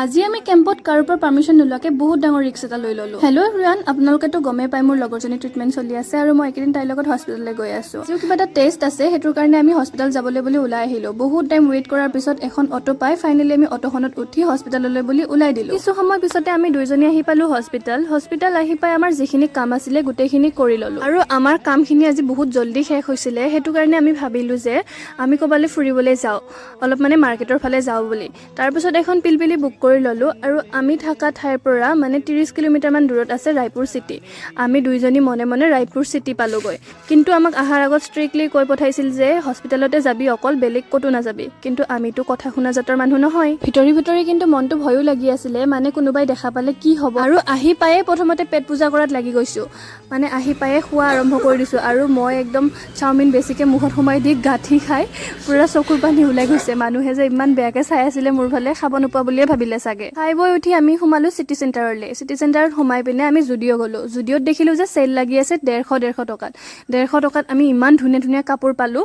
আজি আমি কেম্পত কাৰো পৰা পাৰ্মিশ্যন নোলোৱাকে বহুত ডাঙৰ ৰিস্ক এটা লৈ ললো। হেল্ল' এভৰিৱান, আপোনালোকেতো গমেই পাই মোৰ লগৰজনী ট্ৰিটমেণ্ট চলি আছে আৰু মই এইকেইদিন তাইৰ লগত হস্পিটেললৈ গৈ আছো। যিও কিবা এটা টেষ্ট আছে, সেইটোৰ কাৰণে আমি হস্পিটেল যাবলৈ বুলি ওলাই আহিলো। বহুত টাইম ৱেইট কৰাৰ পিছত এখন অটো পাই ফাইনেলি আমি অটোখনত উঠি হস্পিটেললৈ বুলি ওলাই দিলো। কিছু সময় পিছতে আমি দুইজনী আহি পালো হস্পিটেল আহি পাই আমাৰ যিখিনি কাম আছিলে গোটেইখিনি কৰি ললো। আৰু আমাৰ কামখিনি আজি বহুত জল্দি শেষ হৈছিলে, সেইটো কাৰণে আমি ভাবিলো যে আমি ক'বালৈ ফুৰিবলৈ যাওঁ, অলপ মানে মাৰ্কেটৰ ফালে যাওঁ বুলি। তাৰপিছত এখন পিলপিলি বুক কৰি ললো আৰু আমি থকা ঠাইৰ পৰা মানে 30 কিলোমিটাৰ মান দূৰত আছে ৰায়পুৰ চিটি। আমি দুইজনী মনে মনে ৰায়পুৰ চিটি পালোগৈ। কিন্তু আমাক আহাৰ আগত ষ্ট্ৰিক্টলি কৈ পঠাইছিল যে হস্পিটেলতে যাবি, অকল বেলেগ ক'তো নাযাবি। কিন্তু আমিতো কথা শুনা জাতৰ মানুহ নহয়। ভিতৰি কিন্তু মনটো ভয়ো লাগি আছিলে, মানে কোনোবাই দেখা পালে কি হ'ব। আৰু আহি পায়ে প্ৰথমতে পেট পূজা কৰাত লাগি গৈছো, মানে আহি পায়ে খোৱা আৰম্ভ কৰি দিছো। আৰু মই একদম চাওমিন বেছিকে মুখত সোমাই দি গাঁঠি খাই পুৰা চকুৰ পানী ওলাই গৈছে। মানুহে যে ইমান বেয়াকে চাই আছিলে মোৰ ফালে, খাব নোপোৱা বুলিয়ে ভাবিলে চাগে। খাই বৈ উঠি আমি সোমালো চিটি চেণ্টাৰলৈ। চিটি চেণ্টাৰত সোমাই পিনে আমি জুডিঅ' গ'লো। জুডিঅ'ত দেখিলো যে চেল লাগি আছে 150 টকাত। 150 টকাত আমি ইমান ধুনীয়া কাপোৰ পালো,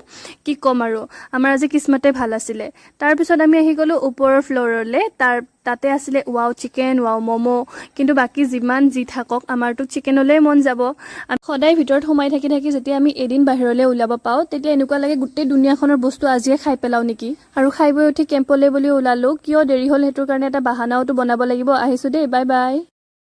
কি ক'ম আৰু। আমাৰ আজি কিস্মতে ভাল আছিলে। তাৰপিছত আমি আহি গ'লো ওপৰৰ ফ্ল'ৰলৈ। তাতে আছিলে ৱাও চিকেন, ৱাও ম'ম'। কিন্তু বাকী যিমান যি থাকক, আমাৰতো চিকেনলৈ মন যাব। সদায় ভিতৰত সোমাই থাকি যেতিয়া আমি এদিন বাহিৰলৈ ওলাব পাওঁ, তেতিয়া এনেকুৱা লাগে গোটেই দুনিয়াখনৰ বস্তু আজিয়ে খাই পেলাও নেকি। আৰু খাই বৈ উঠি কেম্পলৈ বুলি ওলালো। কিয় দেৰি হ'ল সেইটোৰ কাৰণে এটা বাহানাওতো বনাব লাগিব। আহিছো দেই, বাই বাই।